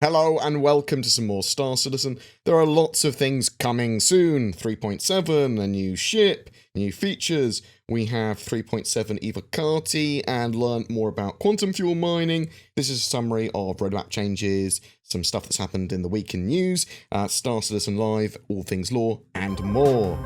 Hello and welcome to some more Star Citizen. There are lots of things coming soon. 3.7, a new ship, new features. We have 3.7 Evocati and learn more about quantum fuel mining. This is a summary of roadmap changes, some stuff that's happened in the week in news, Star Citizen Live, all things lore, and more.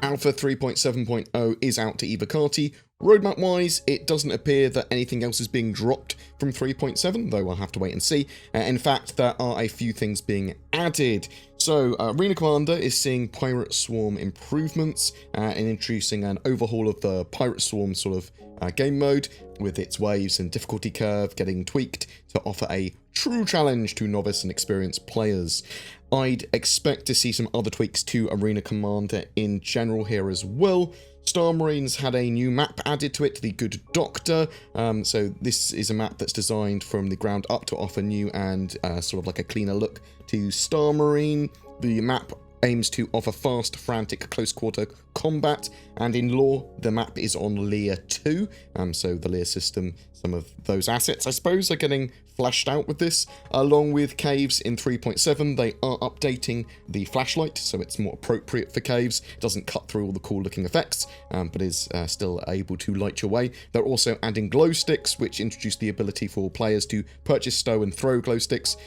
Alpha 3.7.0 is out to Evocati. Roadmap-wise, it doesn't appear that anything else is being dropped from 3.7, though we'll have to wait and see. In fact, there are a few things being added. So, Arena Commander is seeing Pirate Swarm improvements and introducing an overhaul of the Pirate Swarm sort of game mode, with its waves and difficulty curve getting tweaked to offer a true challenge to novice and experienced players. I'd expect to see some other tweaks to Arena Commander in general here as well. Star Marines had a new map added to it, the Good Doctor. So this is a map that's designed from the ground up to offer new and sort of like a cleaner look to Star Marine. The map aims to offer fast, frantic, close-quarter combat, and in lore, the map is on Lear 2, so the Lear system, some of those assets, I suppose, are getting fleshed out with this. Along with caves in 3.7, they are updating the flashlight, so it's more appropriate for caves. It doesn't cut through all the cool-looking effects, but is still able to light your way. They're also adding glow sticks, which introduce the ability for players to purchase, stow, and throw glow sticks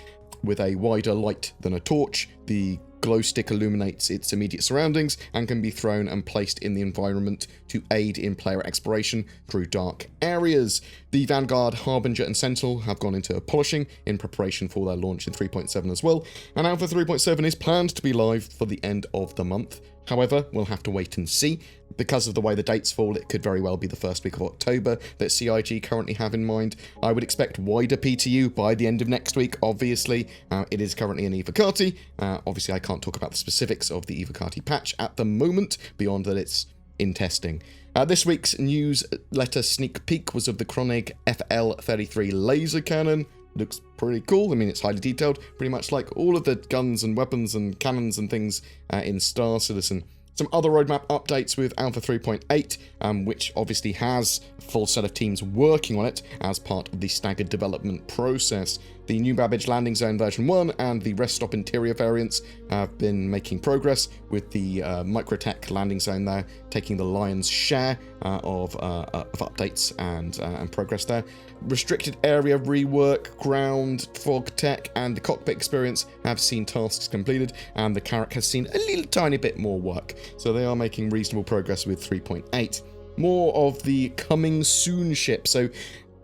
with a wider light than a torch. The glow stick illuminates its immediate surroundings and can be thrown and placed in the environment to aid in player exploration through dark areas. The Vanguard, Harbinger and Sentinel have gone into polishing in preparation for their launch in 3.7 as well, and Alpha 3.7 is planned to be live for the end of the month. However, we'll have to wait and see. Because of the way the dates fall, it could very well be the first week of October that CIG currently have in mind. I would expect wider PTU by the end of next week, obviously. It is currently an Evocati. Obviously, I can't talk about the specifics of the Evocati patch at the moment, beyond that it's in testing. This week's newsletter sneak peek was of the Kronig FL-33 laser cannon. Looks pretty cool. I mean, it's highly detailed, pretty much like all of the guns and weapons and cannons and things in Star Citizen. Some other roadmap updates with Alpha 3.8, which obviously has a full set of teams working on it as part of the staggered development process. The New Babbage Landing Zone version 1 and the Rest Stop Interior variants have been making progress, with the Microtech landing zone there taking the lion's share of updates and progress there. Restricted area rework, ground, fog tech, and the cockpit experience have seen tasks completed, and the Carat has seen a little tiny bit more work. So they are making reasonable progress with 3.8. More of the coming soon ship. So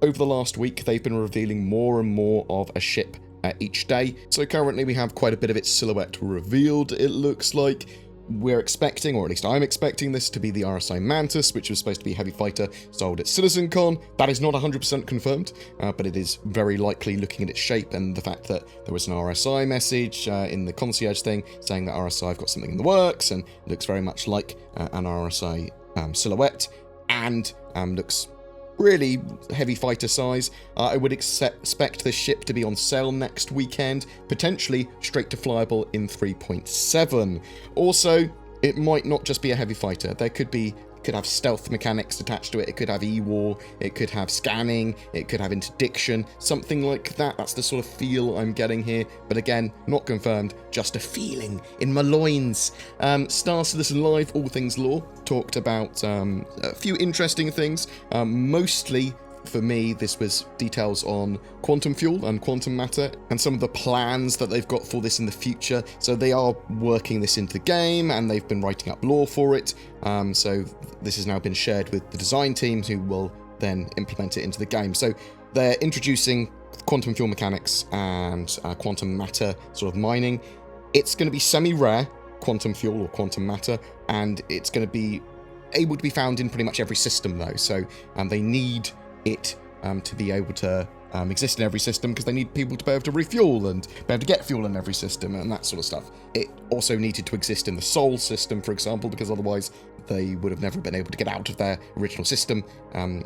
over the last week, they've been revealing more and more of a ship each day. So currently we have quite a bit of its silhouette revealed, it looks like. We're expecting, or at least I'm expecting, this to be the Rsi Mantis, which was supposed to be a heavy fighter sold at CitizenCon. That is not 100% confirmed, but it is very likely, looking at its shape and the fact that there was an RSI message in the concierge thing saying that RSI have got something in the works, and it looks very much like an RSI silhouette, and looks really heavy fighter size. I would expect this ship to be on sale next weekend, potentially straight to flyable in 3.7. Also, it might not just be a heavy fighter. There could have stealth mechanics attached to it. It could have E-War, it could have scanning, it could have interdiction, something like that. That's the sort of feel I'm getting here. But again, not confirmed, just a feeling in my loins. Star Citizen Live, all things lore, talked about a few interesting things. Mostly, for me, this was details on quantum fuel and quantum matter and some of the plans that they've got for this in the future. So they are working this into the game, and they've been writing up lore for it. So this has now been shared with the design teams, who will then implement it into the game. So they're introducing quantum fuel mechanics and quantum matter sort of mining. It's going to be semi-rare quantum fuel or quantum matter, and it's going to be able to be found in pretty much every system though. So they need it to be able to exist in every system because they need people to be able to refuel and be able to get fuel in every system and that sort of stuff. It also needed to exist in the Sol system, for example, because otherwise they would have never been able to get out of their original system and,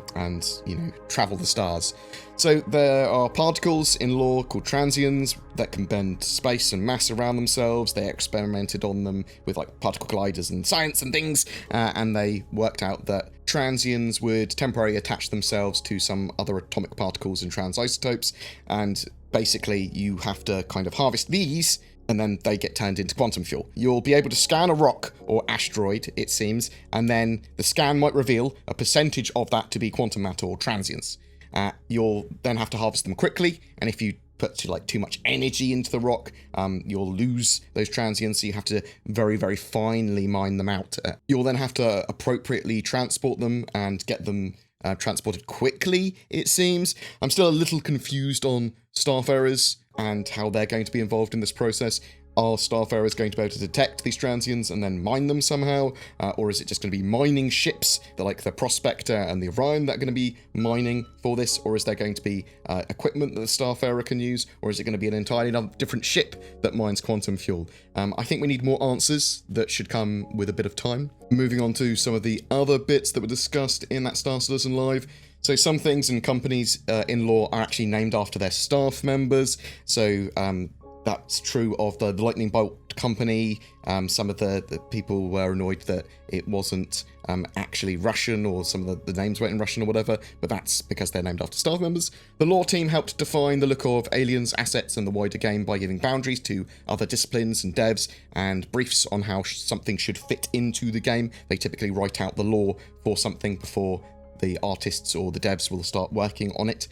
you know, travel the stars. So there are particles in lore called transions that can bend space and mass around themselves. They experimented on them with like particle colliders and science and things, and they worked out that transions would temporarily attach themselves to some other atomic particles and transisotopes, and basically you have to kind of harvest these and then they get turned into quantum fuel. You'll be able to scan a rock or asteroid, it seems, and then the scan might reveal a percentage of that to be quantum matter or transients. You'll then have to harvest them quickly, and if you put too much energy into the rock, you'll lose those transients, so you have to very, very finely mine them out. You'll then have to appropriately transport them and get them transported quickly, it seems. I'm still a little confused on starfarers and how they're going to be involved in this process. Are starfarers going to be able to detect these transients and then mine them somehow? Or is it just going to be mining ships, like the Prospector and the Orion, that are going to be mining for this? Or is there going to be equipment that the starfarer can use? Or is it going to be an entirely different ship that mines quantum fuel? I think we need more answers that should come with a bit of time. Moving on to some of the other bits that were discussed in that Star Citizen Live. So some things and companies in lore are actually named after their staff members. So that's true of the Lightning Bolt company. Some of the people were annoyed that it wasn't actually Russian, or some of the names weren't in Russian or whatever, but that's because they're named after staff members. The lore team helped define the look of Aliens assets and the wider game by giving boundaries to other disciplines and devs and briefs on how something should fit into the game. They typically write out the lore for something before the artists or the devs will start working on it.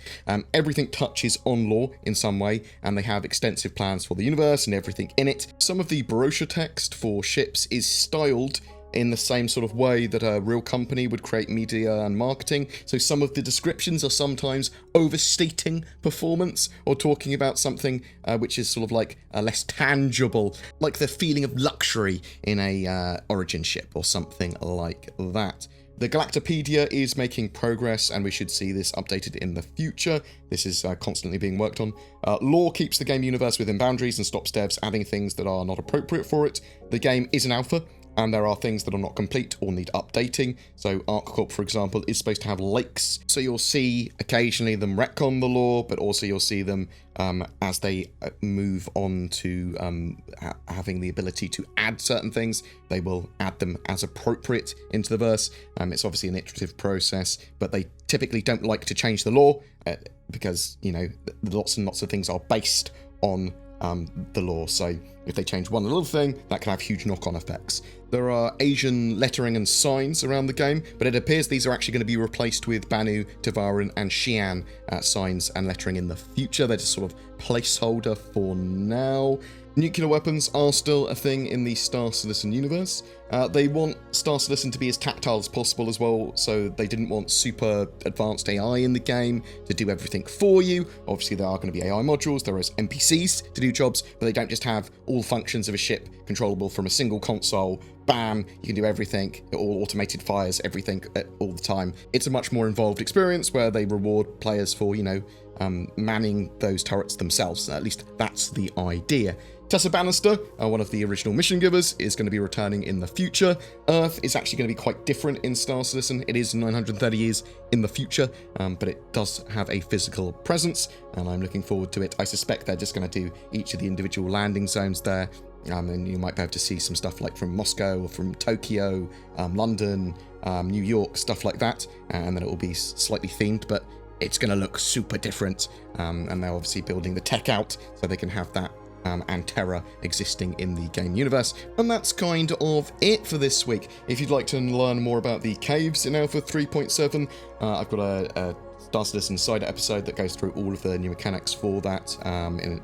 Everything touches on lore in some way, and they have extensive plans for the universe and everything in it. Some of the brochure text for ships is styled in the same sort of way that a real company would create media and marketing. So some of the descriptions are sometimes overstating performance or talking about something which is sort of like less tangible, like the feeling of luxury in a Origin ship or something like that. The Galactopedia is making progress, and we should see this updated in the future. This is constantly being worked on. Lore keeps the game universe within boundaries and stops devs adding things that are not appropriate for it. The game is an alpha, and there are things that are not complete or need updating. So ArcCorp, for example, is supposed to have lakes. So you'll see occasionally them retcon the lore, but also you'll see them as they move on to having the ability to add certain things. They will add them as appropriate into the verse. It's obviously an iterative process, but they typically don't like to change the lore because, you know, lots and lots of things are based on the lore. So if they change one little thing, that can have huge knock-on effects. There are Asian lettering and signs around the game, but it appears these are actually going to be replaced with Banu, Tevarin, and Xi'an signs and lettering in the future. They're just sort of placeholder for now. Nuclear weapons are still a thing in the Star Citizen universe. They want Star Citizen to be as tactile as possible as well, so they didn't want super advanced AI in the game to do everything for you. Obviously, there are going to be AI modules, there is NPCs to do jobs, but they don't just have all functions of a ship controllable from a single console. Bam, you can do everything, all automated fires, everything all the time. It's a much more involved experience where they reward players for, you know, manning those turrets themselves. At least that's the idea. Tessa Bannister, one of the original mission givers, is going to be returning in the future. Earth is actually going to be quite different in Star Citizen. It is 930 years in the future, but it does have a physical presence, and I'm looking forward to it. I suspect they're just going to do each of the individual landing zones there, and you might be able to see some stuff like from Moscow or from Tokyo, London, New York, stuff like that, and then it will be slightly themed, but it's going to look super different, and they're obviously building the tech out so they can have that and Terra existing in the game universe. And that's kind of it for this week. If you'd like to learn more about the caves in Alpha 3.7, I've got a Star Citizen Insider episode that goes through all of the new mechanics for that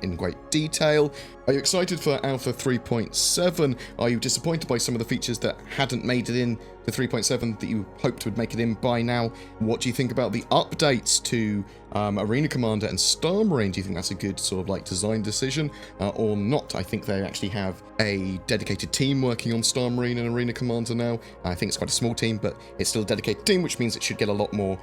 in great detail. Are you excited for Alpha 3.7? Are you disappointed by some of the features that hadn't made it in to 3.7 that you hoped would make it in by now? What do you think about the updates to Arena Commander and Star Marine, do you think that's a good sort of like design decision or not? I think they actually have a dedicated team working on Star Marine and Arena Commander now. I think it's quite a small team, but it's still a dedicated team, which means it should get a lot more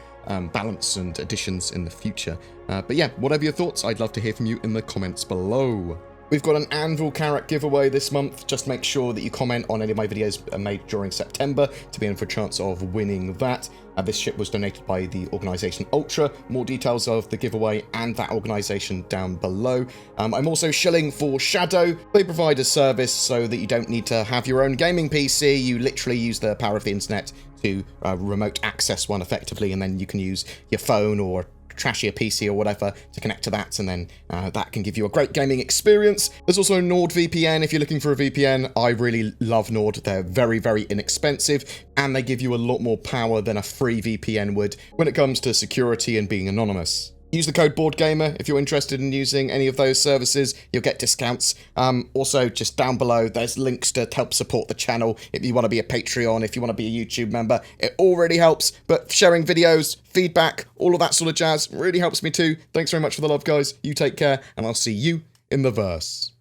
balance and additions in the future. But yeah, whatever your thoughts, I'd love to hear from you in the comments below. We've got an Anvil Carat giveaway this month. Just make sure that you comment on any of my videos made during September to be in for a chance of winning that. This ship was donated by the organisation Ultra. More details of the giveaway and that organisation down below. I'm also shilling for Shadow. They provide a service so that you don't need to have your own gaming PC. You literally use the power of the internet to remote access one effectively, and then you can use your phone or trashier PC or whatever to connect to that, and then that can give you a great gaming experience. There's also NordVPN if you're looking for a VPN. I really love Nord. They're very, very inexpensive, and they give you a lot more power than a free VPN would when it comes to security and being anonymous. Use the code BoredGamer if you're interested in using any of those services. You'll get discounts. Also, just down below, there's links to help support the channel. If you want to be a Patreon, if you want to be a YouTube member, it all really helps. But sharing videos, feedback, all of that sort of jazz really helps me too. Thanks very much for the love, guys. You take care, and I'll see you in the verse.